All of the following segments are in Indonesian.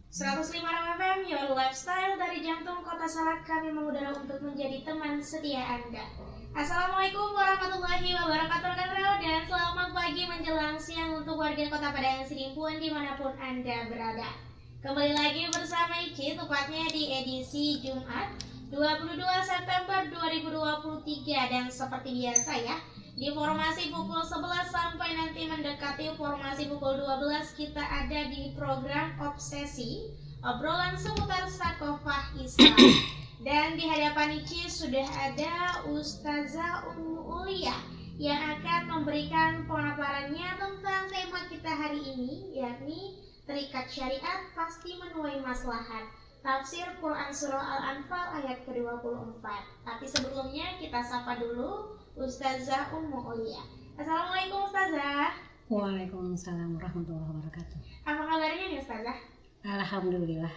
105 FM, Your Lifestyle dari jantung kota Salak. Kami mengudara untuk menjadi teman setia Anda. Assalamualaikum warahmatullahi wabarakatuh dan selamat pagi menjelang siang untuk warga kota Padang Sidimpuan dimanapun Anda berada. Kembali lagi bersama Ici, tepatnya di edisi Jumat 22 September 2023. Dan seperti biasa ya, di formasi pukul 11 sampai nanti mendekati formasi pukul 12 kita ada di program Obsesi, obrolan seputar Sakofah Islam. Dan di hadapan Ici sudah ada Ustazah Ummu Ulia yang akan memberikan pemaparannya tentang tema kita hari ini, yakni terikat syariat pasti menuai maslahat. Tafsir Quran Surah Al-Anfal ayat ke-24. Tapi sebelumnya kita sapa dulu Ustazah Ummu Ulia. Assalamualaikum Ustazah. Waalaikumsalam warahmatullahi wabarakatuh. Apa kabarnya nih Ustazah? Alhamdulillah.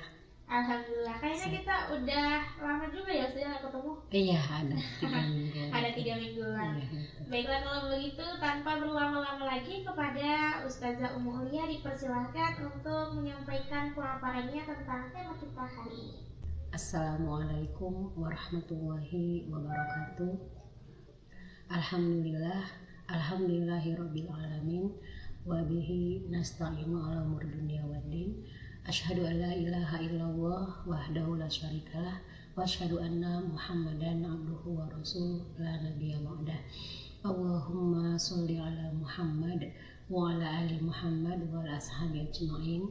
Alhamdulillah. Kayaknya kita udah lama juga ya Ustazah nggak ketemu. Iya, ada 3 minggu. Ada 3 mingguan. Iya, Baiklah, kalau begitu tanpa berlama-lama lagi kepada Ustazah Ummu Ulia dipersilahkan untuk menyampaikan pemaparannya tentang tema kita hari ini. Assalamualaikum warahmatullahi wabarakatuh. Alhamdulillah, alhamdulillahirabbil alamin, wa bihi nasta'inu ala umuri dunya waddin. Asyhadu an la ilaha illallah wahdahu la syarikalah wa asyhadu anna Muhammadan abduhu wa rasuluh la nabiyya ba'dah. Allahumma sholli ala Muhammad wa ala ali Muhammad wa ala ashabi ajma'in.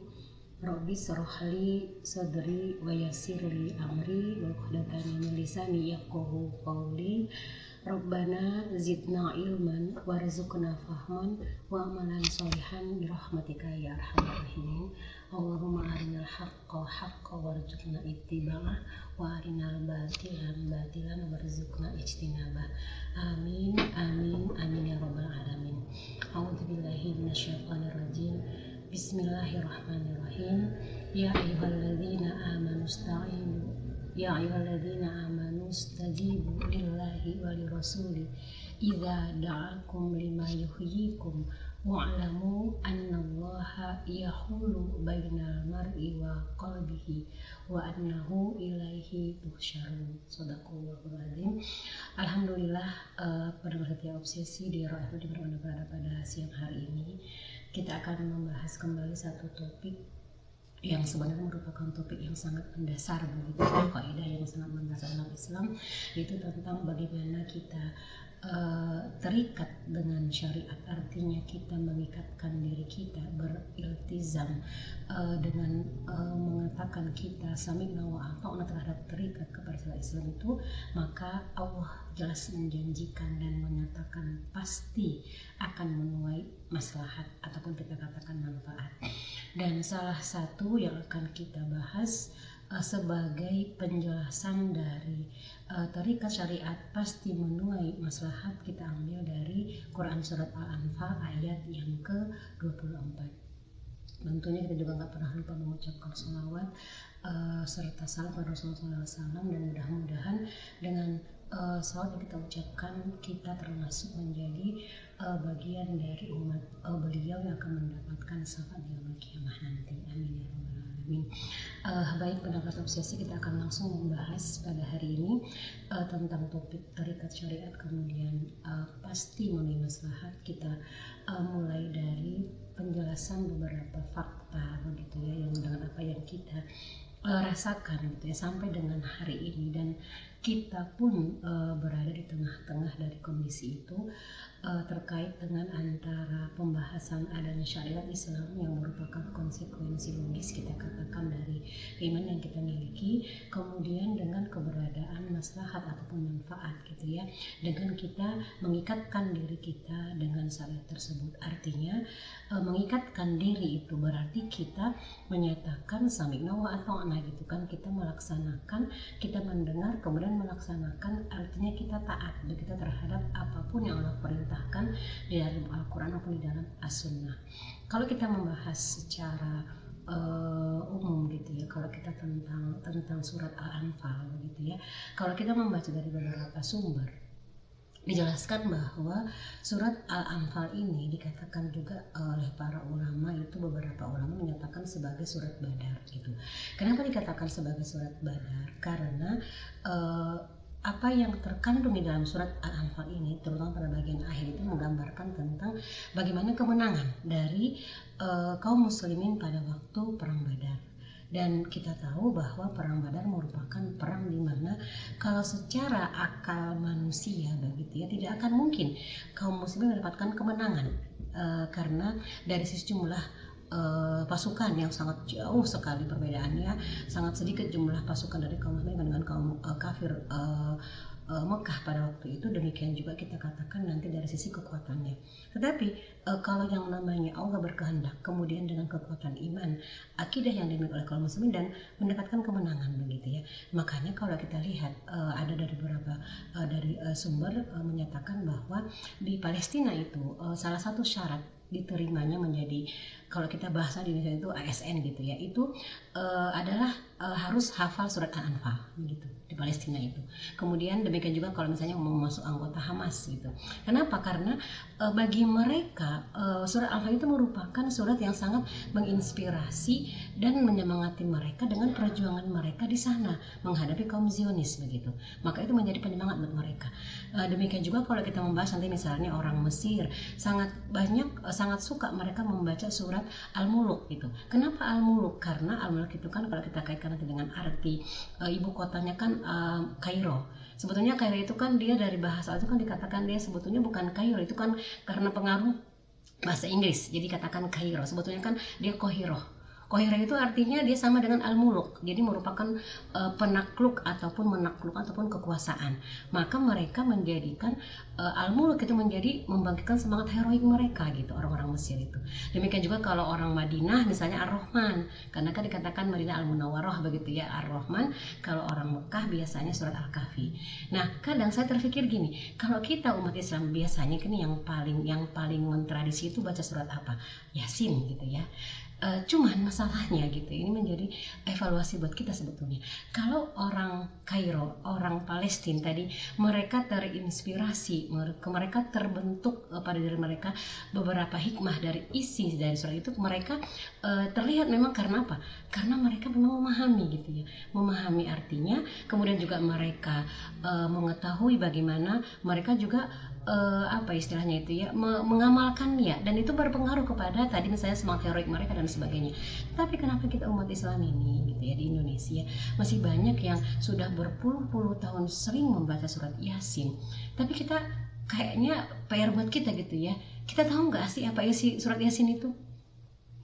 Rabbi shrah li sadri wa yassir li amri wa uqdatan min lisani yafqahu qawli. Rabbana zidna ilman warzuqna fahman wa amalan sholihan birahmatika ya arhamar rahimin. Allahumma arinal haqqa haqqan warzuqna ittiba'ah wa arinal batilan batilan warzuqna ijtinabah. Amin amin amin ya rabbal alamin. A'udzubillahi minasyaitonir rajim. Bismillahirrahmanirrahim. Ya ayyuhalladzina amanu ista'inu Ya ayyuhalladzina amanu istajibu lillahi wa lirrasuli idza da'akum lima yuhyikum wa'lamu annallaha yahulu bainal mar'i wa qalbihi wa annahu ilaihi tuhsyarun. Shadaqallahul azim. Alhamdulillah, pendengar setia Obsesi di ROF di mana berada pada siang hari ini kita akan membahas kembali satu topik yang sebenarnya merupakan topik yang sangat mendasar begitu, kaidah yang sangat mendasar dalam Islam, yaitu tentang bagaimana kita terikat dengan syariat, artinya kita mengikatkan diri kita, beriltizam dengan mengatakan kita sami'na wa ata'na terhadap terikat kepada syariat Islam itu, maka Allah jelas menjanjikan dan menyatakan pasti akan menuai maslahat ataupun kita katakan manfaat. Dan salah satu yang akan kita bahas sebagai penjelasan dari terikat syariat pasti menuai maslahat, kita ambil dari Quran Surat Al-Anfal ayat yang ke-24. Tentunya kita juga nggak pernah lupa mengucapkan sholawat serta salam pada Rasulullah SAW, dan mudah-mudahan dengan sholawat yang kita ucapkan kita termasuk menjadi bagian dari umat beliau yang akan mendapatkan syafaat di yaumul qiyamah nanti. Amin ya rabbal alamin. Baik pendengar Obsesi, kita akan langsung membahas pada hari ini tentang topik terikat syariat, kemudian pasti menuai maslahat. Kita mulai dari penjelasan beberapa fakta begitu ya, yang dengan apa yang kita rasakan gitu ya sampai dengan hari ini, dan kita pun berada di tengah-tengah dari kondisi itu terkait dengan antara pembahasan adanya syariat Islam yang merupakan konsekuensi logis kita katakan dari iman yang kita miliki, kemudian dengan keberadaan maslahat ataupun manfaat gitu ya, dengan kita mengikatkan diri kita dengan syariat tersebut. Artinya mengikatkan diri itu berarti kita menyatakan sami'na wa ata'na gitu kan, kita melaksanakan, kita mendengar kemudian melaksanakan, artinya kita taat begitu terhadap apapun yang Allah perintahkan di dalam Al-Quran maupun di dalam As-Sunnah. Kalau kita membahas secara umum gitu ya, kalau kita tentang surat Al-Anfal gitu ya, kalau kita membaca dari beberapa sumber dijelaskan bahwa surat Al-Anfal ini dikatakan juga oleh para ulama, itu beberapa ulama menyatakan sebagai surat Badar gitu. Kenapa dikatakan sebagai surat Badar? Karena apa yang terkandung di dalam surat Al-Anfal ini, terutama pada bagian akhir, itu menggambarkan tentang bagaimana kemenangan dari kaum muslimin pada waktu perang Badar. Dan kita tahu bahwa perang Badar merupakan perang di mana kalau secara akal manusia begitu ya, tidak akan mungkin kaum muslimin mendapatkan kemenangan karena dari sisi jumlah pasukan yang sangat jauh sekali perbedaannya, sangat sedikit jumlah pasukan dari kaum muslimin dengan kaum kafir Mekah pada waktu itu. Demikian juga kita katakan nanti dari sisi kekuatannya. Tetapi kalau yang namanya Allah berkehendak, kemudian dengan kekuatan iman, akidah yang dimiliki oleh kaum muslimin dan mendapatkan kemenangan begitu ya. Makanya kalau kita lihat ada dari beberapa sumber menyatakan bahwa di Palestina itu salah satu syarat diterimanya menjadi, kalau kita bahasa di Indonesia itu ASN gitu ya, itu adalah harus hafal surat Al-Anfal gitu di Palestina itu. Kemudian demikian juga kalau misalnya mau masuk anggota Hamas gitu. Kenapa? Karena bagi mereka surat Al-Anfal itu merupakan surat yang sangat menginspirasi dan menyemangati mereka dengan perjuangan mereka di sana menghadapi kaum Zionis begitu. Maka itu menjadi penyemangat buat mereka. Demikian juga kalau kita membahas nanti misalnya orang Mesir, sangat suka mereka membaca surat Al-Muluk gitu. Kenapa Al-Muluk? Karena Al-Muluk itu kan kalau kita kaitkan nanti dengan arti ibu kotanya kan Kairo. Sebetulnya Kairo itu kan dia dari bahasa itu kan dikatakan dia sebetulnya bukan Kairo, itu kan karena pengaruh bahasa Inggris. Jadi katakan Kairo, sebetulnya kan dia Kohiro. Kohiro itu artinya dia sama dengan Al-Muluk, jadi merupakan penakluk ataupun menakluk ataupun kekuasaan. Maka mereka menjadikan Al-Muluk itu menjadi membangkitkan semangat heroik mereka gitu, orang-orang Mesir itu. Demikian juga kalau orang Madinah misalnya Ar-Rahman, karena kan dikatakan Madinah Al-Munawwarah begitu ya, Ar-Rahman. Kalau orang Mekah biasanya surat Al-Kahfi. Nah, kadang saya terpikir gini, kalau kita umat Islam biasanya ini yang paling mentradisi itu baca surat apa? Yasin gitu ya. Cuman masalahnya gitu, ini menjadi evaluasi buat kita sebetulnya. Kalau orang Kairo, orang Palestina tadi, mereka terinspirasi, mereka terbentuk pada diri mereka beberapa hikmah dari isi dari surat itu. Mereka terlihat memang karena apa? Karena mereka memang memahami gitu ya, memahami artinya. Kemudian juga mereka mengetahui bagaimana mereka juga apa istilahnya itu ya, mengamalkannya, dan itu berpengaruh kepada tadi misalnya semangat heroik mereka dan sebagainya. Tapi kenapa kita umat Islam ini gitu ya di Indonesia masih banyak yang sudah berpuluh-puluh tahun sering membaca surat Yasin, tapi kita kayaknya PR buat kita gitu ya, kita tahu nggak sih apa isi surat Yasin itu?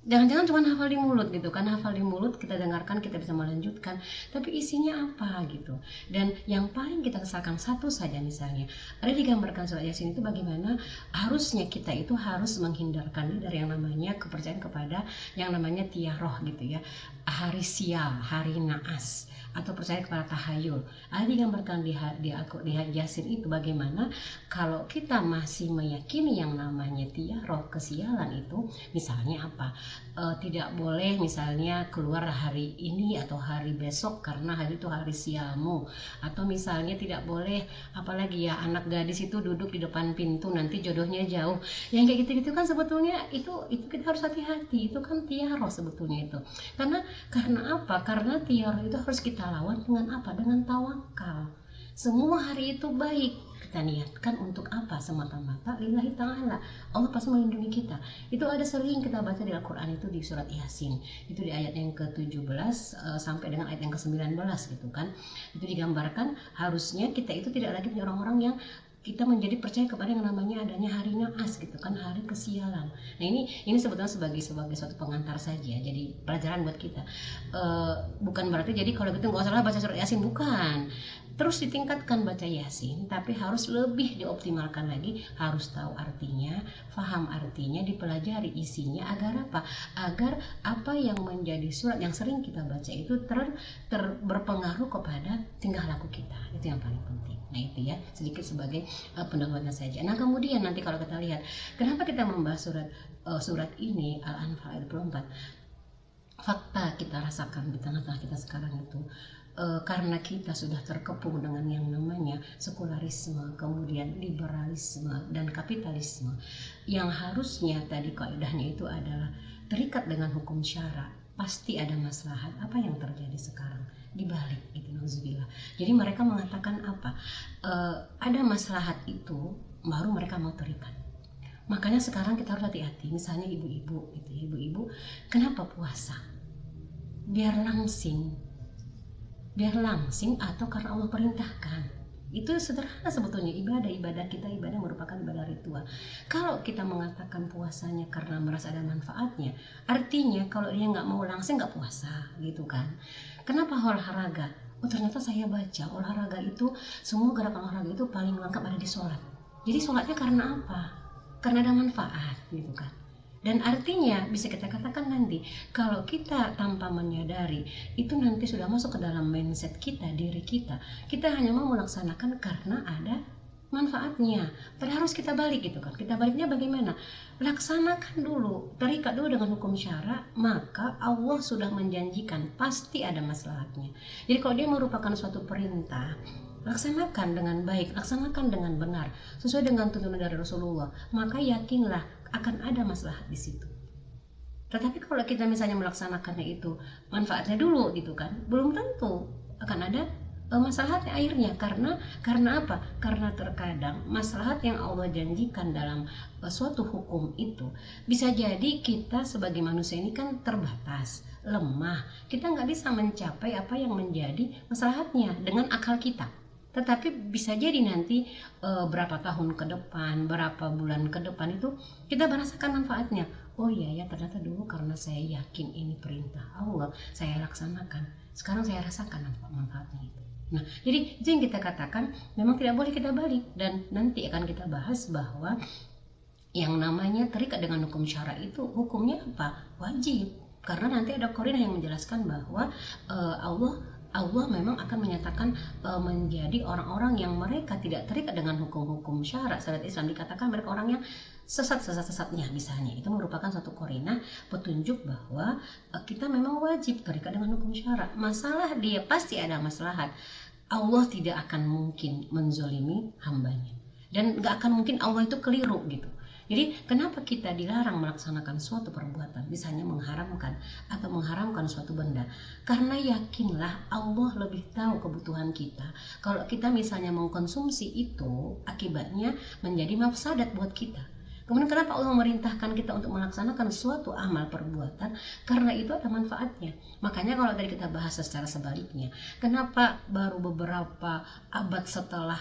Jangan-jangan cuma hafal di mulut gitu kan, hafal di mulut, kita dengarkan, kita bisa melanjutkan, tapi isinya apa gitu. Dan yang paling kita kesalkan satu saja misalnya, ada digambarkan surat Yasin itu bagaimana harusnya kita itu harus menghindarkan dari yang namanya kepercayaan kepada yang namanya tiaroh gitu ya, hari sial, hari naas, atau percaya kepada tahayul. Ada digambarkan di Yasin itu bagaimana kalau kita masih meyakini yang namanya tiaroh, kesialan itu, misalnya apa? Tidak boleh misalnya keluar hari ini atau hari besok karena hari itu hari sialmu, atau misalnya tidak boleh apalagi ya, anak gadis itu duduk di depan pintu nanti jodohnya jauh. Yang kayak gitu-gitu kan sebetulnya itu kita harus hati-hati, itu kan tiaroh sebetulnya itu. Karena apa? Karena tiaroh itu harus kita lawan dengan apa? Dengan tawakal. Semua hari itu baik, kita niatkan untuk apa? Semata-mata lillahi ta'ala, Allah pasti melindungi kita. Itu ada sering kita baca di Al-Quran itu di surat Yasin, itu di ayat yang ke-17 sampai dengan ayat yang ke-19 gitu kan. Itu digambarkan harusnya kita itu tidak lagi punya orang-orang yang kita menjadi percaya kepada yang namanya adanya hari naas gitu kan, hari kesialan. Nah ini sebetulnya sebagai suatu pengantar saja, jadi pelajaran buat kita. Bukan berarti jadi kalau gitu nggak usah baca surat Yasin, bukan. Terus ditingkatkan baca Yasin, tapi harus lebih dioptimalkan lagi, harus tahu artinya, paham artinya, dipelajari isinya, agar apa? Agar apa yang menjadi surat yang sering kita baca itu berpengaruh kepada tingkah laku kita. Itu yang paling penting. Nah itu ya, sedikit sebagai pendahuluan saja. Nah kemudian nanti kalau kita lihat, kenapa kita membahas surat ini Al-Anfal ayat 24? fakta kita rasakan di tengah-tengah kita sekarang itu, karena kita sudah terkepung dengan yang namanya sekularisme, kemudian liberalisme dan kapitalisme, yang harusnya tadi kaidahnya itu adalah terikat dengan hukum syara, pasti ada maslahat. Apa yang terjadi sekarang dibalik itu, nauzubillah. Jadi mereka mengatakan apa? Ada maslahat itu baru mereka mau terikat. Makanya sekarang kita harus hati-hati. Misalnya ibu-ibu gitu, ibu-ibu kenapa puasa? Biar langsing atau karena Allah perintahkan. Itu sederhana sebetulnya. Ibadah kita, ibadah merupakan ibadah ritual. Kalau kita mengatakan puasanya karena merasa ada manfaatnya, artinya kalau dia nggak mau langsing nggak puasa gitu kan. Kenapa olahraga? Oh ternyata saya baca olahraga itu, semua gerakan olahraga itu paling lengkap ada di sholat. Jadi sholatnya karena apa? Karena ada manfaat gitu kan. Dan artinya bisa kita katakan nanti kalau kita tanpa menyadari itu nanti sudah masuk ke dalam mindset kita, diri kita hanya mau melaksanakan karena ada manfaatnya. Padahal harus kita balik gitu kan. Kita baliknya bagaimana? Laksanakan dulu, terikat dulu dengan hukum syara, maka Allah sudah menjanjikan pasti ada maslahatnya. Jadi kalau dia merupakan suatu perintah, laksanakan dengan baik, laksanakan dengan benar, sesuai dengan tuntunan dari Rasulullah, maka yakinlah akan ada maslahat di situ. Tetapi kalau kita misalnya melaksanakannya itu manfaatnya dulu gitu kan, belum tentu akan ada maslahatnya akhirnya. Karena apa? Karena terkadang maslahat yang Allah janjikan dalam suatu hukum itu bisa jadi kita sebagai manusia ini kan terbatas, lemah, kita nggak bisa mencapai apa yang menjadi maslahatnya dengan akal kita. Tetapi bisa jadi nanti berapa tahun ke depan, berapa bulan ke depan itu kita merasakan manfaatnya. Oh iya ya, ternyata dulu karena saya yakin ini perintah Allah, saya laksanakan. Sekarang saya rasakan manfaatnya itu. Nah, jadi itu yang kita katakan memang tidak boleh kita balik. Dan nanti akan kita bahas bahwa yang namanya terikat dengan hukum syara itu hukumnya apa? Wajib. Karena nanti ada qarinah yang menjelaskan bahwa Allah memang akan menyatakan menjadi orang-orang yang mereka tidak terikat dengan hukum-hukum syara. Syariat Islam dikatakan mereka orang yang sesatnya misalnya. Itu merupakan satu qarinah petunjuk bahwa kita memang wajib terikat dengan hukum syara. Masalah dia pasti ada maslahat. Allah tidak akan mungkin menzolimi hambanya. Dan gak akan mungkin Allah itu keliru gitu. Jadi kenapa kita dilarang melaksanakan suatu perbuatan, misalnya mengharamkan suatu benda? Karena yakinlah Allah lebih tahu kebutuhan kita. Kalau kita misalnya mengkonsumsi itu, akibatnya menjadi mafsadat buat kita. Kemudian kenapa Allah memerintahkan kita untuk melaksanakan suatu amal perbuatan? Karena itu ada manfaatnya. Makanya kalau tadi kita bahas secara sebaliknya, kenapa baru beberapa abad setelah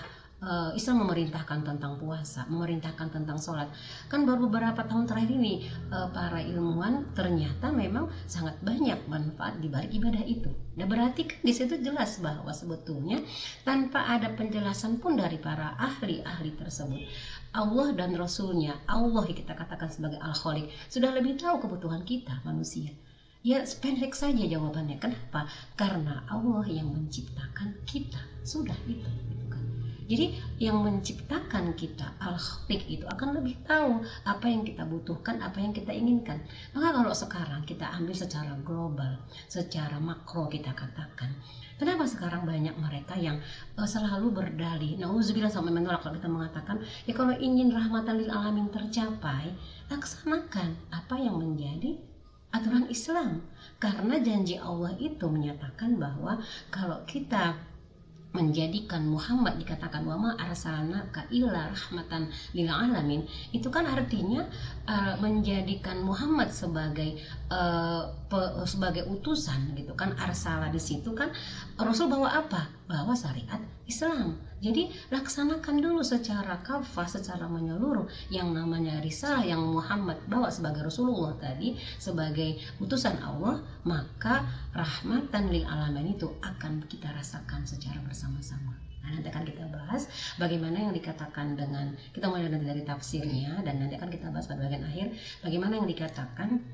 Islam memerintahkan tentang puasa, memerintahkan tentang sholat, kan baru beberapa tahun terakhir ini para ilmuwan ternyata memang sangat banyak manfaat di balik ibadah itu. Nah berarti kan di situ jelas bahwa sebetulnya tanpa ada penjelasan pun dari para ahli-ahli tersebut, Allah dan Rasulnya, Allah yang kita katakan sebagai Al-Khaliq, sudah lebih tahu kebutuhan kita manusia. Ya pendek saja jawabannya. Kenapa? Karena Allah yang menciptakan kita. Sudah itu. Jadi yang menciptakan kita, Al-Khaliq itu akan lebih tahu apa yang kita butuhkan, apa yang kita inginkan. Maka kalau sekarang kita ambil secara global, secara makro kita katakan, kenapa sekarang banyak mereka yang selalu berdalih, nauzubillah sampai menolak kalau kita mengatakan, ya kalau ingin rahmatan lil alamin tercapai, laksanakan apa yang menjadi aturan Islam. Karena janji Allah itu menyatakan bahwa kalau kita menjadikan Muhammad dikatakan wa ma arsalnaka illa rahmatan lil alamin, itu kan artinya menjadikan Muhammad sebagai utusan gitu kan. Arsala di situ kan Rasul bawa apa? Bawa syariat Islam. Jadi laksanakan dulu secara kafah, secara menyeluruh yang namanya risalah yang Muhammad bawa sebagai Rasulullah tadi, sebagai utusan Allah, maka rahmatan lil alamin itu akan kita rasakan secara bersama-sama. Nah, nanti akan kita bahas bagaimana yang dikatakan dengan, kita mulai nanti dari tafsirnya, dan nanti akan kita bahas pada bagian akhir bagaimana yang dikatakan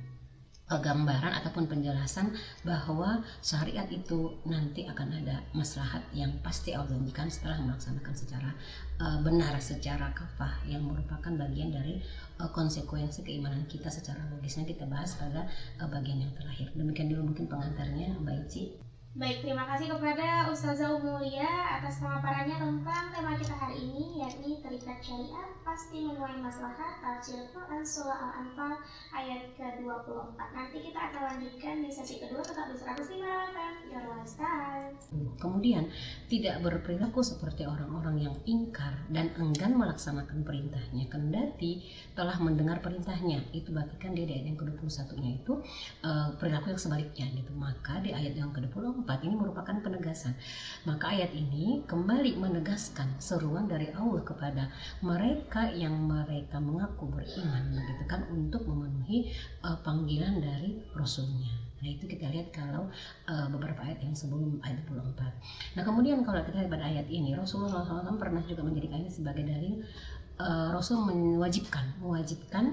gambaran ataupun penjelasan bahwa syariat itu nanti akan ada maslahat yang pasti Allah janjikan setelah melaksanakan secara benar, secara kafah, yang merupakan bagian dari konsekuensi keimanan kita secara logisnya. Kita bahas pada bagian yang terakhir. Demikian dulu mungkin pengantarnya, Mbak Ici. Baik, terima kasih kepada Ustazah Umulia atas pemaparannya tentang tema kita hari ini, yakni terikat syariat pasti menuai maslahat, tafsir Quran surah Al-Anfal ayat ke-24. Nanti kita akan lanjutkan di sesi kedua, tetap di 105 Your Lifestyle. Kemudian tidak berperilaku seperti orang-orang yang ingkar dan enggan melaksanakan perintahnya kendati telah mendengar perintahnya. Itu berarti kan dia di ayat yang ke-21-nya itu perilaku yang sebaliknya gitu. Maka di ayat yang ke-24 ini merupakan penegasan. Maka ayat ini kembali menegaskan seruan dari Allah kepada mereka yang mereka mengaku beriman begitu kan, untuk memenuhi panggilan dari Rasulnya. Nah itu kita lihat kalau beberapa ayat yang sebelum ayat 24. Nah kemudian kalau kita lihat pada ayat ini, Rasulullah SAW pernah juga menjadikan ini sebagai dalil Rasul mewajibkan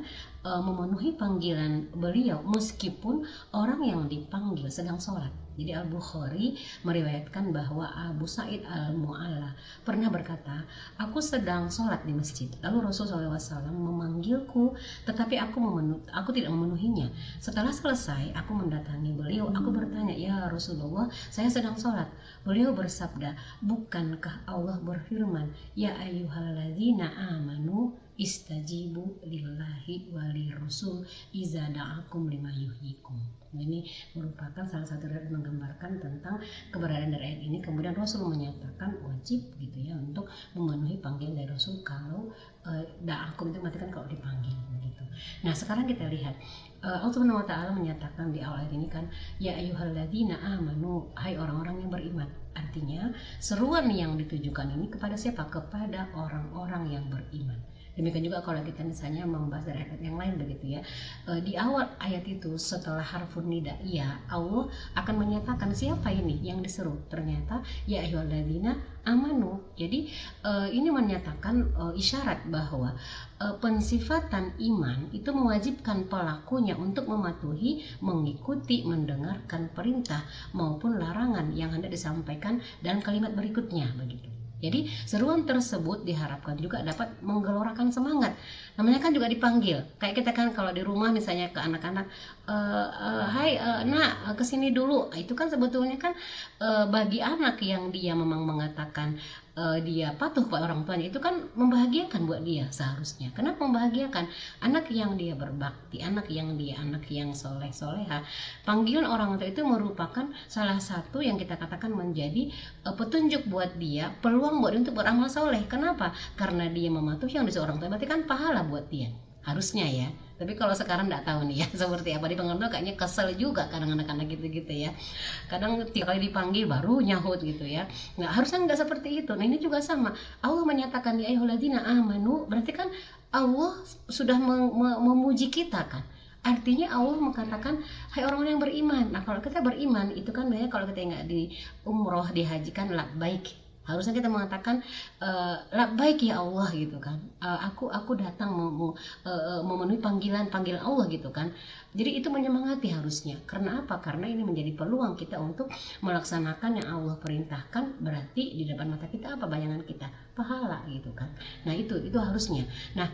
memenuhi panggilan beliau meskipun orang yang dipanggil sedang sholat. Jadi Al-Bukhari meriwayatkan bahwa Abu Sa'id Al-Mu'alla pernah berkata, aku sedang sholat di masjid, lalu Rasulullah SAW memanggilku, tetapi aku tidak memenuhinya. Setelah selesai, aku mendatangi beliau, aku bertanya, ya Rasulullah, saya sedang sholat. Beliau bersabda, bukankah Allah berfirman, ya ayyuhalladzina amanu istajibu lillahi wali rasul iza da'akum lima yuhyikum. Ini merupakan salah satu dari menggambarkan tentang keberadaan dari ayat ini. Kemudian Rasul menyatakan wajib gitu ya untuk memenuhi panggilan dari Rasul kalau da'akum itu berarti kan kalau dipanggil begitu. Nah sekarang kita lihat Allah Subhanahu wa Ta'ala menyatakan di awal ayat ini kan, ya ayyuhalladzina amanu, hai orang-orang yang beriman. Artinya seruan yang ditujukan ini kepada siapa? Kepada orang-orang yang beriman. Demikian juga kalau kita misalnya membahas dari ayat yang lain begitu ya, di awal ayat itu setelah harfun nida ya, Allah akan menyatakan siapa ini yang diseru. Ternyata ya ayyuhalladzina amanu. Jadi ini menyatakan isyarat bahwa pensifatan iman itu mewajibkan pelakunya untuk mematuhi, mengikuti, mendengarkan perintah maupun larangan yang hendak disampaikan dalam kalimat berikutnya begitu. Jadi seruan tersebut diharapkan juga dapat menggelorakan semangat. Namanya kan juga dipanggil. Kayak kita kan kalau di rumah misalnya ke anak-anak, hai nak kesini dulu. Itu kan sebetulnya kan bagi anak yang dia memang mengatakan dia patuh kepada orang tuanya, itu kan membahagiakan buat dia seharusnya. Kenapa membahagiakan? Anak yang dia berbakti, anak yang soleh-soleha. Panggilan orang tua itu merupakan salah satu yang kita katakan menjadi petunjuk buat dia, peluang buat dia untuk beramal soleh. Kenapa? Karena dia mematuhi yang disuruh orang tua, berarti kan pahala buat dia. Harusnya ya. Tapi kalau sekarang nggak tahu nih ya seperti apa. Di pengenal kayaknya kesel juga kadang anak-anak gitu-gitu ya. Kadang tiap kali dipanggil baru nyahut gitu ya. Harusnya nggak seperti itu. Nah ini juga sama. Allah menyatakan ya ayyuhalladzina amanu, berarti kan Allah sudah memuji kita kan. Artinya Allah mengatakan hai orang-orang yang beriman. Nah kalau kita beriman itu kan biasanya kalau kita nggak di umroh, dihajikan labbaik. Harusnya kita mengatakan labbaik ya Allah gitu kan. Aku datang memenuhi panggilan Allah gitu kan. Jadi itu menyemangati harusnya. Karena apa? Karena ini menjadi peluang kita untuk melaksanakan yang Allah perintahkan. Berarti di depan mata kita apa bayangan kita? Pahala gitu kan. Nah itu harusnya. Nah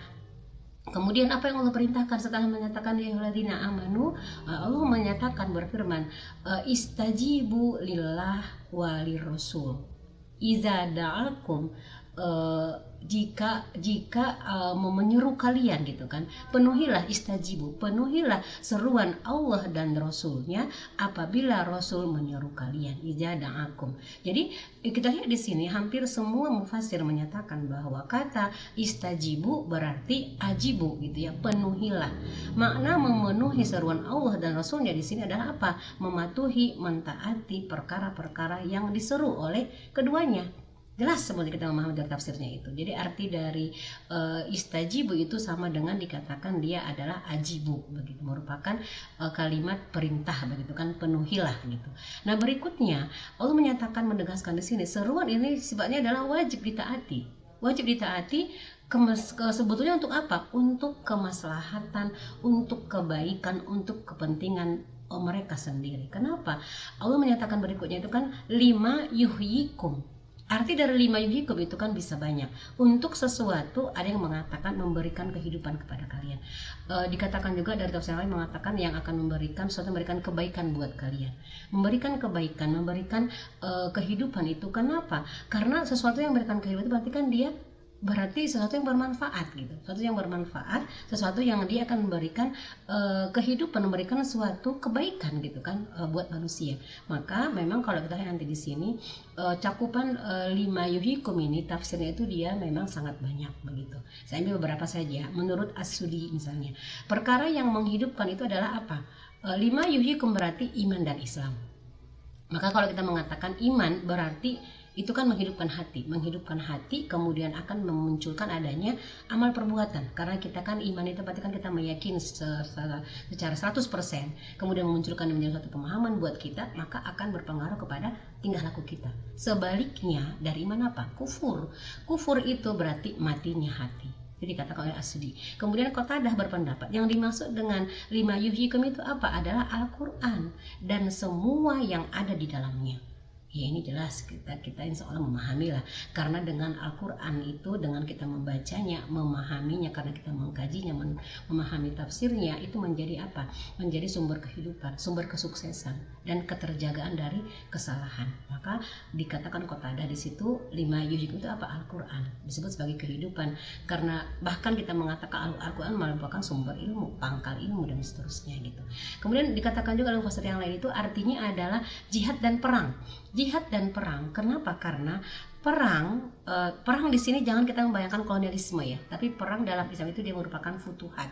kemudian apa yang Allah perintahkan setelah menyatakan ya ayyuhalladzina amanu, Allah menyatakan berfirman, istajibu lillah walir rasul iza da'akum, jika menyeru kalian gitu kan, penuhilah istajibu, penuhilah seruan Allah dan Rasulnya apabila Rasul menyeru kalian, iza da'akum. Jadi kita lihat di sini hampir semua mufassir menyatakan bahwa kata istajibu berarti ajibu gitu ya, penuhilah. Makna memenuhi seruan Allah dan Rasulnya di sini adalah apa? Mematuhi, mentaati perkara-perkara yang diseru oleh keduanya. Jelas sebenarnya kita memahami dari tafsirnya itu. Jadi arti dari istajibu itu sama dengan dikatakan dia adalah ajibu begitu, merupakan kalimat perintah begitu kan, penuhilah gitu. Nah berikutnya Allah menyatakan, menegaskan di sini seruan ini sifatnya adalah wajib ditaati. Wajib ditaati Sebetulnya untuk apa? Untuk kemaslahatan, untuk kebaikan, untuk kepentingan mereka sendiri. Kenapa? Allah menyatakan berikutnya itu kan 5 yuhyikum. Arti dari 5 yuhyikum itu kan bisa banyak. Untuk sesuatu ada yang mengatakan memberikan kehidupan kepada kalian. Dikatakan juga dari tafsir lain mengatakan yang akan memberikan sesuatu, memberikan kebaikan buat kalian. Memberikan kebaikan, memberikan kehidupan itu kenapa? Karena sesuatu yang memberikan kehidupan itu berarti kan dia berarti sesuatu yang bermanfaat gitu, sesuatu yang bermanfaat, sesuatu yang dia akan memberikan kehidupan, memberikan suatu kebaikan gitu kan buat manusia. Maka memang kalau kita lihat nanti di sini cakupan 5 yuhyikum ini tafsirnya itu dia memang sangat banyak begitu. Saya ambil beberapa saja. Menurut As-Sudi misalnya, perkara yang menghidupkan itu adalah apa? 5 yuhyikum berarti iman dan Islam. Maka kalau kita mengatakan iman berarti itu kan menghidupkan hati kemudian akan memunculkan adanya amal perbuatan. Karena kita kan iman itu berarti kan kita meyakini secara 100%, kemudian memunculkan menjadi suatu pemahaman buat kita, maka akan berpengaruh kepada tingkah laku kita. Sebaliknya dari iman apa? Kufur itu berarti matinya hati. Jadi dikatakan oleh As-Sudi. Kemudian Qatadah berpendapat yang dimaksud dengan 5 yuhyikum itu apa? Adalah Al-Quran dan semua yang ada di dalamnya. Ya ini jelas kita insya Allah memahami lah, karena dengan Al-Quran itu dengan kita membacanya, memahaminya, karena kita mengkajinya, memahami tafsirnya, itu menjadi apa? Menjadi sumber kehidupan, sumber kesuksesan dan keterjagaan dari kesalahan. Maka dikatakan Qatadah di situ 5 yuhyikum itu apa? Al-Quran disebut sebagai kehidupan, karena bahkan kita mengatakan Al-Quran merupakan sumber ilmu, pangkal ilmu dan seterusnya gitu. Kemudian dikatakan juga dalam fasir yang lain itu artinya adalah jihad dan perang. Jihad dan perang. Kenapa? Karena perang di sini jangan kita membayangkan kolonialisme ya, tapi perang dalam Islam itu dia merupakan futuhat,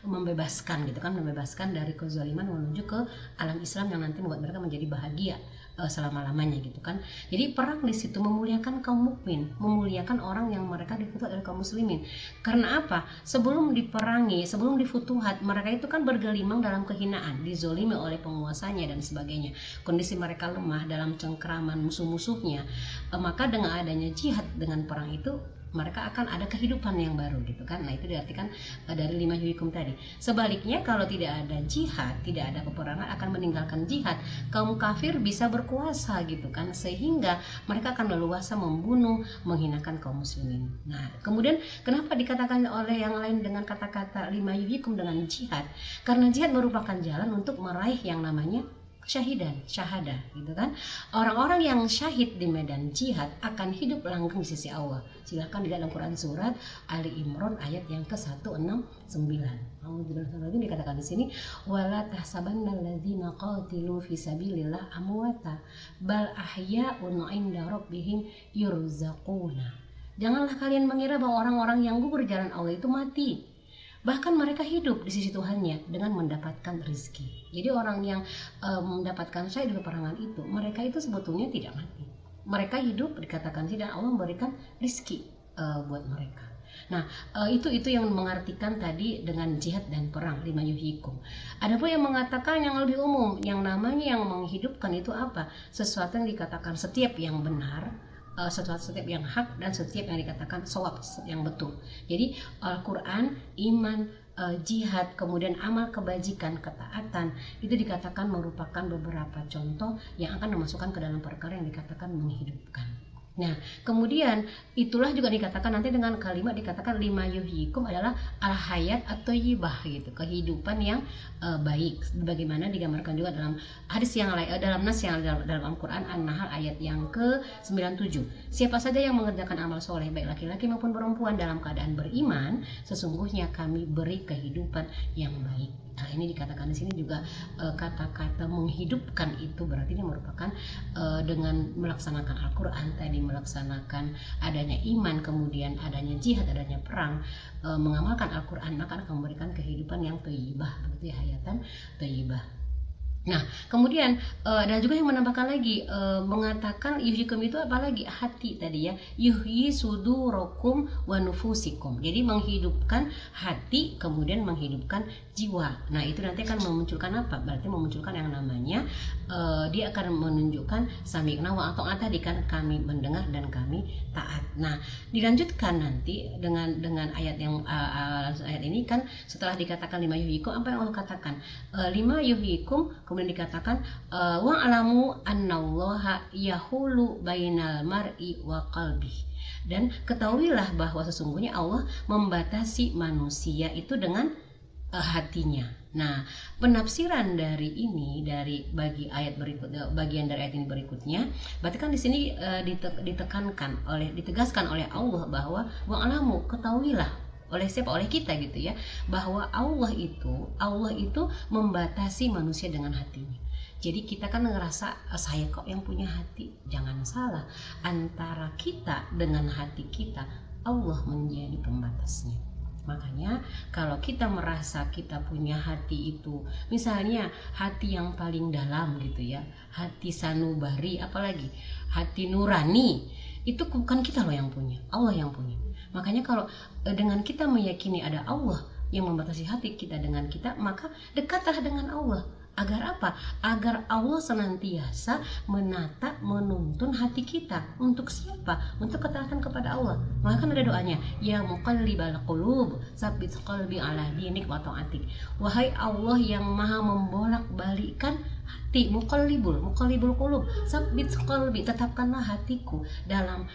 membebaskan gitu kan, membebaskan dari kezaliman menuju ke alam Islam yang nanti membuat mereka menjadi bahagia selama-lamanya gitu kan. Jadi perang di situ memuliakan kaum mukmin, memuliakan orang yang mereka difutuhat oleh kaum muslimin. Karena apa? Sebelum diperangi, sebelum difutuhat, mereka itu kan bergelimang dalam kehinaan, dizolimi oleh penguasanya dan sebagainya. Kondisi mereka lemah dalam cengkraman musuh-musuhnya. Maka dengan adanya jihad, dengan perang itu mereka akan ada kehidupan yang baru gitu kan. Nah itu diartikan dari 5 yuhyikum tadi. Sebaliknya kalau tidak ada jihad, tidak ada peperangan, akan meninggalkan jihad, kaum kafir bisa berkuasa gitu kan, sehingga mereka akan leluasa membunuh, menghinakan kaum muslimin. Nah kemudian kenapa dikatakan oleh yang lain dengan kata-kata 5 yuhyikum dengan jihad? Karena jihad merupakan jalan untuk meraih yang namanya syahadah gitu kan. Orang-orang yang syahid di medan jihad akan hidup langgeng di sisi Allah. Silakan di dalam Quran surat Ali Imran ayat yang ke-169. Alhamdulillah dikatakan di sini wala tahsabannal ladzina qatilu fi sabilillah amwata bal ahya'un 'inda rabbihim yurzaquna. Janganlah kalian mengira bahwa orang-orang yang gugur jalan Allah itu mati. Bahkan mereka hidup di sisi Tuhannya dengan mendapatkan rezeki. Jadi orang yang mendapatkan syahid di peperangan itu, mereka itu sebetulnya tidak mati. Mereka hidup dikatakan sih, dan Allah memberikan rezeki buat mereka. Nah itu yang mengartikan tadi dengan jihad dan perang 5 yuhyikum. Ada pun yang mengatakan yang lebih umum, yang namanya yang menghidupkan itu apa? Sesuatu yang dikatakan setiap yang benar, setiap yang hak, dan setiap yang dikatakan shawab, yang betul. Jadi Al-Quran, iman, jihad, kemudian amal kebajikan, ketaatan, itu dikatakan merupakan beberapa contoh yang akan dimasukkan ke dalam perkara yang dikatakan menghidupkan. Nah kemudian itulah juga dikatakan nanti dengan kalimat dikatakan 5 yuhyikum adalah al-hayat atau yibah gitu, kehidupan yang baik, bagaimana digambarkan juga dalam hadis yang lain, dalam nas yang dalam Al-Quran An-Nahl ayat yang ke-97. Siapa saja yang mengerjakan amal soleh baik laki-laki maupun perempuan dalam keadaan beriman, sesungguhnya kami beri kehidupan yang baik. Nah ini dikatakan di sini juga kata-kata menghidupkan itu berarti ini merupakan dengan melaksanakan Al-Quran tadi, melaksanakan adanya iman, kemudian adanya jihad, adanya perang, mengamalkan Al-Quran, maka akan memberikan kehidupan yang thayyibah, begitu ya, hayatan thayyibah. Nah kemudian ada juga yang menambahkan lagi mengatakan yuhyikum itu apalagi hati tadi ya, yuhyi sudurakum wa nufusikum. Jadi menghidupkan hati kemudian menghidupkan jiwa. Nah itu nanti akan memunculkan apa? Berarti memunculkan yang namanya dia akan menunjukkan sami'na wa ata'na tadi kan, kami mendengar dan kami taat. Nah, dilanjutkan nanti dengan ayat yang ayat ini kan, setelah dikatakan lima yuhyikum, apa yang Allah katakan? Lima yuhyikum, kemudian dikatakan wa'lamu annallaha yahulu bainal mar'i wa qalbi. Dan ketahuilah bahwa sesungguhnya Allah membatasi manusia itu dengan hatinya. Nah, penafsiran dari ini, dari bagian dari ayat ini berikutnya, berarti kan di sini ditegaskan oleh Allah bahwa wa'lamu, ketahuilah, oleh siapa? Oleh kita gitu ya, bahwa Allah itu membatasi manusia dengan hatinya. Jadi kita kan ngerasa saya kok yang punya hati. Jangan salah, antara kita dengan hati kita, Allah menjadi pembatasnya. Makanya kalau kita merasa kita punya hati itu, misalnya hati yang paling dalam gitu ya, hati sanubari, apalagi hati nurani, itu bukan kita loh yang punya, Allah yang punya. Makanya kalau dengan kita meyakini ada Allah yang membatasi hati kita dengan kita, maka dekatlah dengan Allah. Agar apa? Agar Allah senantiasa menata, menuntun hati kita. Untuk siapa? Untuk ketaatan kepada Allah. Maka kan ada doanya, ya muqallibal qulub, tsabbit qalbi ala dinik wa ta'atik. Wahai Allah yang maha membolak-balikkan hati, muqallibul qulub, tsabbit qalbi, tetapkanlah hatiku dalam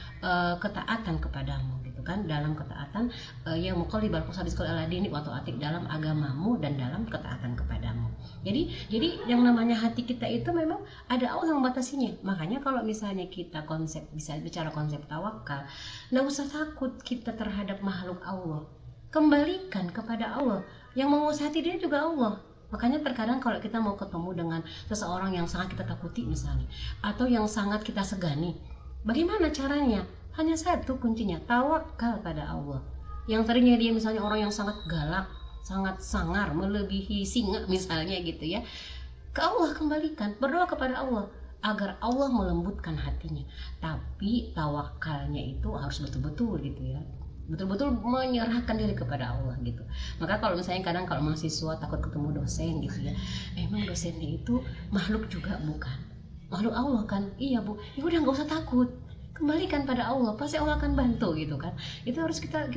ketaatan kepadamu, gitu kan, dalam ketaatan, ya muqallibal qulub, tsabbit qalbi ala dinik wa ta'atik, dalam agamamu dan dalam ketaatan kepadamu. Jadi yang namanya hati kita itu memang ada Allah yang membatasinya. Makanya kalau misalnya kita bisa bicara konsep tawakal, nggak usah takut kita terhadap makhluk Allah. Kembalikan kepada Allah. Yang menguasai hati dia juga Allah. Makanya terkadang kalau kita mau ketemu dengan seseorang yang sangat kita takuti misalnya, atau yang sangat kita segani, bagaimana caranya? Hanya satu kuncinya, tawakal pada Allah. Yang tadinya dia misalnya orang yang sangat galak, sangat sangar, melebihi singa misalnya gitu ya, ke Allah kembalikan, berdoa kepada Allah agar Allah melembutkan hatinya. Tapi tawakalnya itu harus betul-betul gitu ya, betul-betul menyerahkan diri kepada Allah gitu. Maka kalau misalnya kadang kalau mahasiswa takut ketemu dosen gitu ya, emang dosennya itu makhluk juga bukan? Makhluk Allah kan? Iya Bu, ya udah nggak usah takut, kembalikan pada Allah, pasti Allah akan bantu gitu kan. Itu harus kita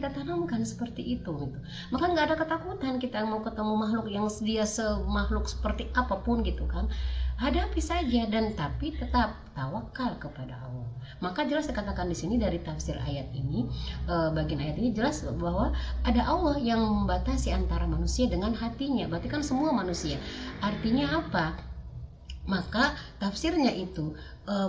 tanamkan seperti itu gitu. Maka nggak ada ketakutan kita mau ketemu makhluk yang dia semakhluk seperti apapun gitu kan, hadapi saja, dan tapi tetap tawakal kepada Allah. Maka jelas dikatakan di sini dari tafsir ayat ini, bagian ayat ini jelas bahwa ada Allah yang membatasi antara manusia dengan hatinya. Berarti kan semua manusia. Artinya apa? Maka tafsirnya itu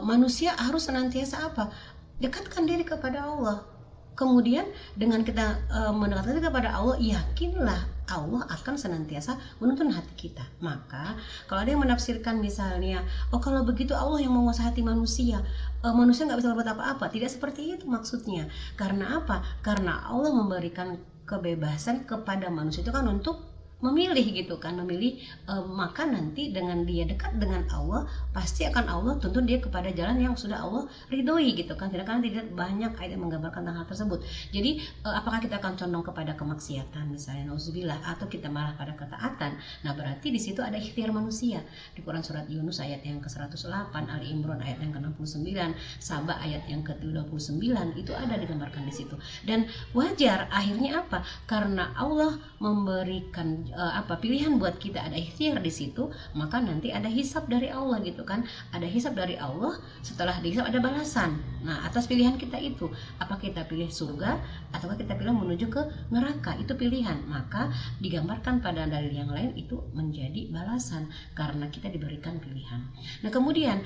manusia harus senantiasa apa? Dekatkan diri kepada Allah. Kemudian dengan kita mendekatkan diri kepada Allah, yakinlah Allah akan senantiasa menuntun hati kita. Maka kalau ada yang menafsirkan misalnya, oh kalau begitu Allah yang menguasai hati manusia, manusia nggak bisa berbuat apa-apa. Tidak seperti itu maksudnya. Karena apa? Karena Allah memberikan kebebasan kepada manusia itu kan untuk memilih gitu kan, memilih, maka nanti dengan dia dekat dengan Allah, pasti akan Allah tuntun dia kepada jalan yang sudah Allah ridhoi gitu kan. Karena tidak banyak ayat yang menggambarkan tentang hal tersebut. Jadi apakah kita akan condong kepada kemaksiatan misalnya, nauzubillah, atau kita malah pada ketaatan? Nah berarti di situ ada ikhtiar manusia. Di Quran surat Yunus ayat yang ke-108, Ali Imran ayat yang ke-69, Saba ayat yang ke-29, itu ada digambarkan di situ. Dan wajar akhirnya apa? Karena Allah memberikan pilihan buat kita, ada ikhtiar di situ, maka nanti ada hisab dari Allah gitu kan. Ada hisab dari Allah, setelah dihisab ada balasan. Nah atas pilihan kita itu, apa kita pilih surga atau kita pilih menuju ke neraka, itu pilihan. Maka digambarkan pada dalil yang lain itu menjadi balasan karena kita diberikan pilihan. Nah kemudian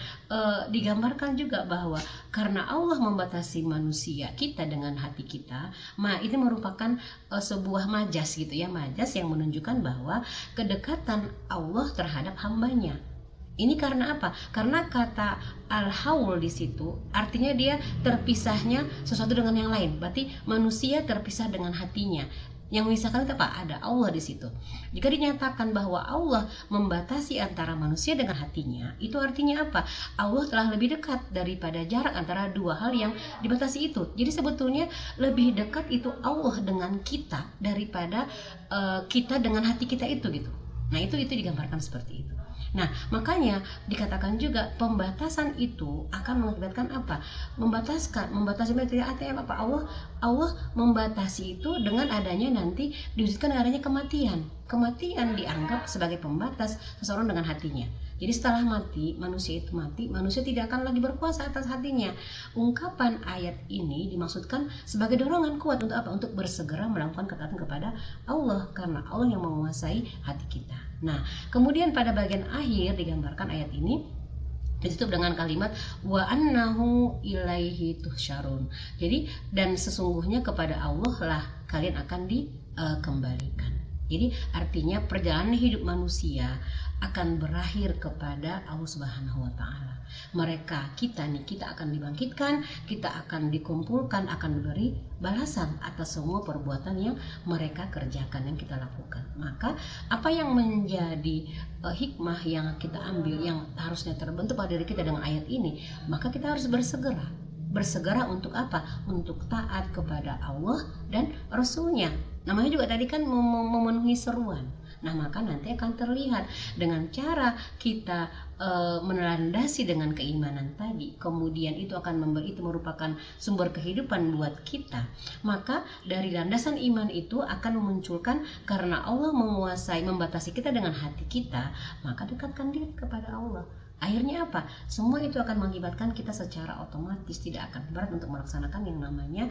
digambarkan juga bahwa karena Allah membatasi manusia kita dengan hati kita, itu merupakan sebuah majas gitu ya, majas yang menunjukkan bahwa kedekatan Allah terhadap hambanya. Ini karena apa? Karena kata al-haul di situ artinya dia terpisahnya sesuatu dengan yang lain. Berarti manusia terpisah dengan hatinya. Yang misalkan itu apa? Ada Allah di situ. Jika dinyatakan bahwa Allah membatasi antara manusia dengan hatinya, itu artinya apa? Allah telah lebih dekat daripada jarak antara dua hal yang dibatasi itu. Jadi sebetulnya lebih dekat itu Allah dengan kita daripada kita dengan hati kita itu gitu. Nah itu digambarkan seperti itu. Nah, makanya dikatakan juga pembatasan itu akan mengakibatkan apa? Membatasi itu artinya apa? Allah membatasi itu dengan adanya nanti diwujudkan dengan adanya kematian. Kematian dianggap sebagai pembatas seseorang dengan hatinya. Jadi setelah mati, manusia tidak akan lagi berkuasa atas hatinya. Ungkapan ayat ini dimaksudkan sebagai dorongan kuat untuk apa? Untuk bersegera melakukan ketaatan kepada Allah, karena Allah yang menguasai hati kita. Nah, kemudian pada bagian akhir digambarkan ayat ini ditutup dengan kalimat wa annahu ilaihi tuhsyarun. Jadi dan sesungguhnya kepada Allah lah kalian akan dikembalikan. Jadi artinya perjalanan hidup manusia akan berakhir kepada Allah Subhanahu wa taala. Kita akan dibangkitkan, kita akan dikumpulkan, akan diberi balasan atas semua perbuatan yang mereka kerjakan, yang kita lakukan. Maka apa yang menjadi hikmah yang kita ambil, yang harusnya terbentuk pada diri kita dengan ayat ini, maka kita harus bersegera untuk apa? Untuk taat kepada Allah dan Rasulnya. Namanya juga tadi kan memenuhi seruan. Nah, maka nanti akan terlihat dengan cara kita melandasi dengan keimanan tadi. Kemudian itu merupakan sumber kehidupan buat kita. Maka dari landasan iman itu akan memunculkan, karena Allah membatasi kita dengan hati kita, maka dekatkan diri kepada Allah. Akhirnya apa? Semua itu akan mengakibatkan kita secara otomatis tidak akan berat untuk melaksanakan yang namanya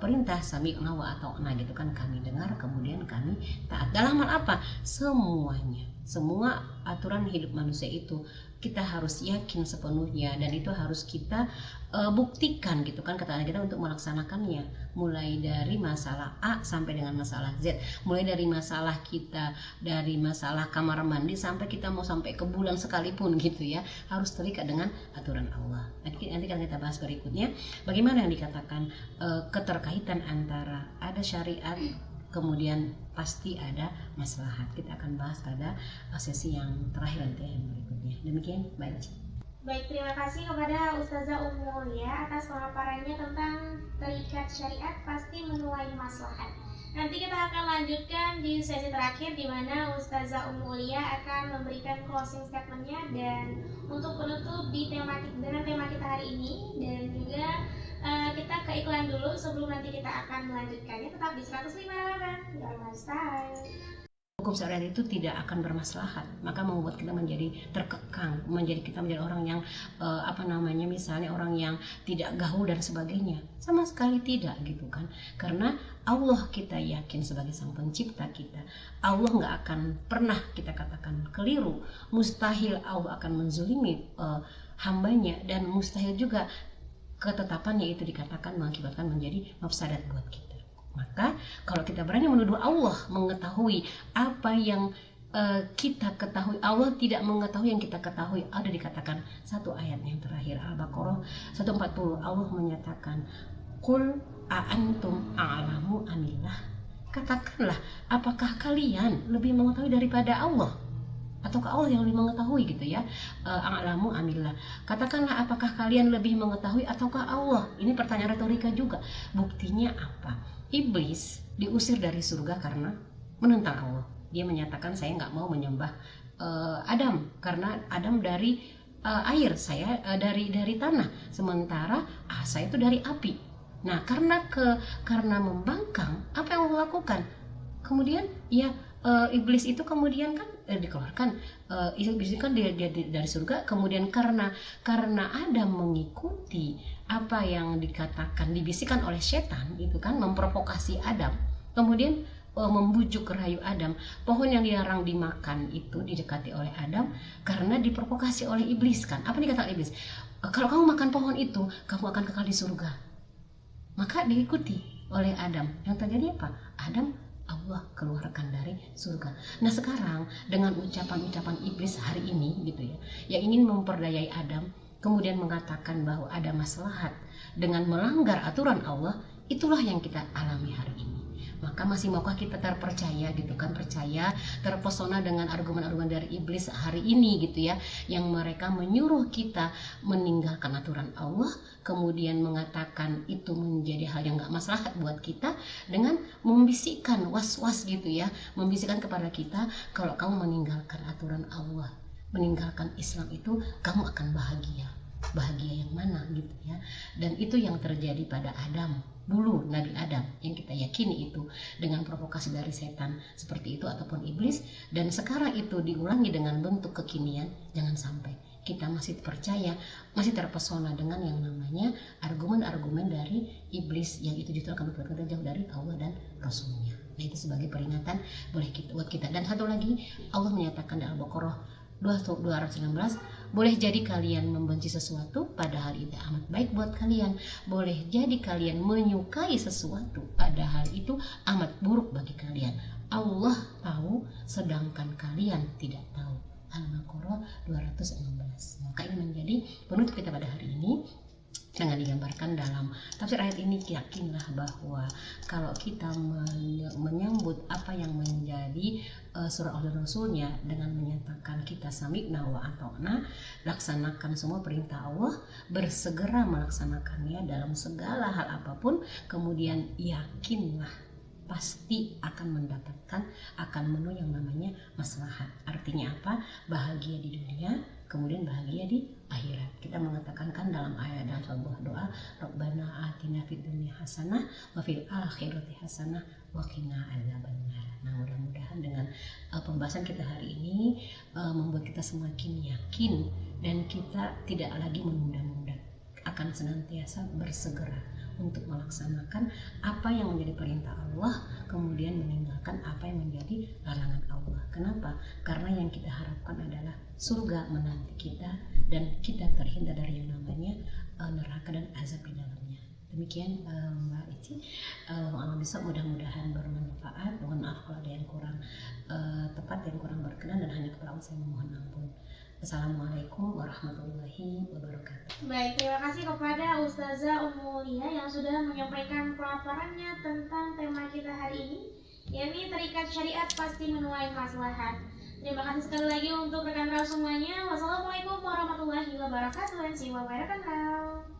perintah sami'na wa ata'na gitu kan, kami dengar kemudian kami taat. Dalam hal apa? Semua aturan hidup manusia itu kita harus yakin sepenuhnya, dan itu harus kita buktikan gitu kan ketaatan kita untuk melaksanakannya, mulai dari masalah A sampai dengan masalah Z, mulai dari masalah kamar mandi sampai kita mau sampai ke bulan sekalipun gitu ya, harus terikat dengan aturan Allah. Nanti kan kita bahas berikutnya bagaimana yang dikatakan keterkaitan antara ada syariat kemudian pasti ada maslahat. Kita akan bahas pada sesi yang terakhir nanti yang berikutnya. Demikian, Baik, terima kasih kepada Ustazah Ummu Aulia atas pemaparannya tentang terikat syariat pasti menuai maslahat. Nanti kita akan lanjutkan di sesi terakhir di mana Ustazah Ummu Aulia akan memberikan closing statementnya, dan untuk penutup dengan tema kita hari ini, dan juga kita ke iklan dulu sebelum nanti kita akan melanjutkannya. Tetap di 105 Your Lifestyle. Hukum syariat itu tidak akan bermaslahat, maka membuat kita menjadi terkekang, kita menjadi orang yang misalnya orang yang tidak gaul dan sebagainya. Sama sekali tidak gitu kan, karena Allah kita yakin sebagai sang pencipta kita. Allah nggak akan pernah kita katakan keliru, mustahil Allah akan menzulimi hambanya, dan mustahil juga ketetapannya itu dikatakan mengakibatkan menjadi mafsadat buat kita. Maka kalau kita berani menuduh Allah mengetahui apa yang kita ketahui, Allah tidak mengetahui yang kita ketahui. Ada dikatakan satu ayat yang terakhir Al-Baqarah 140, Allah menyatakan qul a'antum a'lamu amillah, katakanlah apakah kalian lebih mengetahui daripada Allah, ataukah Allah yang lebih mengetahui gitu ya. A'lamu amillah, katakanlah apakah kalian lebih mengetahui ataukah Allah. Ini pertanyaan retorika juga. Buktinya apa? Iblis diusir dari surga karena menentang Allah. Dia menyatakan saya nggak mau menyembah Adam, karena Adam dari air, saya dari tanah, sementara saya itu dari api. Nah, karena membangkang, apa yang Allah lakukan? Kemudian iblis itu kemudian kan dikeluarkan. Iblis itu kan dia dari surga. Kemudian karena Adam mengikuti apa yang dibisikkan oleh setan, itu kan memprovokasi Adam. Kemudian membujuk rayu Adam. Pohon yang dilarang dimakan itu didekati oleh Adam karena diprovokasi oleh iblis kan. Apa dikatakan iblis? Kalau kamu makan pohon itu, kamu akan kekal di surga. Maka diikuti oleh Adam. Yang terjadi apa? Allah keluarkan dari surga. Nah, sekarang dengan ucapan-ucapan iblis hari ini gitu ya, yang ingin memperdayai Adam, kemudian mengatakan bahwa ada maslahat dengan melanggar aturan Allah, itulah yang kita alami hari ini. Maka masih maukah kita terpercaya gitu kan, terpesona dengan argumen-argumen dari iblis hari ini gitu ya, yang mereka menyuruh kita meninggalkan aturan Allah, kemudian mengatakan itu menjadi hal yang gak maslahat buat kita, dengan membisikkan was-was gitu ya, membisikkan kepada kita kalau kamu meninggalkan aturan Allah meninggalkan Islam itu kamu akan bahagia. Bahagia yang mana gitu ya. Dan itu yang terjadi pada Adam dulu, Nabi Adam, yang kita yakini itu dengan provokasi dari setan seperti itu ataupun iblis, dan sekarang itu diulangi dengan bentuk kekinian. Jangan sampai kita masih percaya, masih terpesona dengan yang namanya argumen-argumen dari iblis yang itu justru akan membuat kita jauh dari Allah dan Rasulnya. Nah, itu sebagai peringatan buat kita. Dan satu lagi, Allah menyatakan dalam Al-Baqarah 216, boleh jadi kalian membenci sesuatu padahal itu amat baik buat kalian. Boleh jadi kalian menyukai sesuatu padahal itu amat buruk bagi kalian. Allah tahu sedangkan kalian tidak tahu. Al-Baqarah 216. Maka ini menjadi penutup kita pada hari ini dengan digambarkan dalam tafsir ayat ini. Yakinlah bahwa kalau kita menyambut apa yang menjadi surah Allah dan Rasulnya dengan menyatakan kita sami'na wa ata'na, laksanakan semua perintah Allah, bersegera melaksanakannya dalam segala hal apapun, kemudian yakinlah pasti akan mendapatkan, akan menuju yang namanya maslahat. Artinya apa? Bahagia di dunia, kemudian bahagia di akhirat. Kita mengatakan kan dalam ayat, dalam sebuah doa, Rabbana atina fid dunya hasanah wa fil akhirati hasanah wa qina adzabannar. Nah, mudah-mudahan dengan pembahasan kita hari ini membuat kita semakin yakin dan kita tidak lagi menunda-nunda, akan senantiasa bersegera untuk melaksanakan apa yang menjadi perintah Allah, kemudian meninggalkan apa yang menjadi larangan Allah. Kenapa? Karena yang kita harapkan adalah surga menanti kita dan kita terhindar dari yang namanya neraka dan azab di dalamnya. Demikian Mbak Ici, Allah bisa, mudah-mudahan bermanfaat. Mohon maaf kalau ada yang kurang tepat, yang kurang berkenan, dan hanya kepada Allah saya memohon ampun. Assalamualaikum warahmatullahi wabarakatuh. Baik, terima kasih kepada Ustazah Ummu Lia yang sudah menyampaikan pelaporannya tentang tema kita hari ini, yakni terikat syariat pasti menuai maslahat. Terima kasih sekali lagi untuk rekan-rekan semuanya. Wassalamualaikum warahmatullahi wabarakatuh.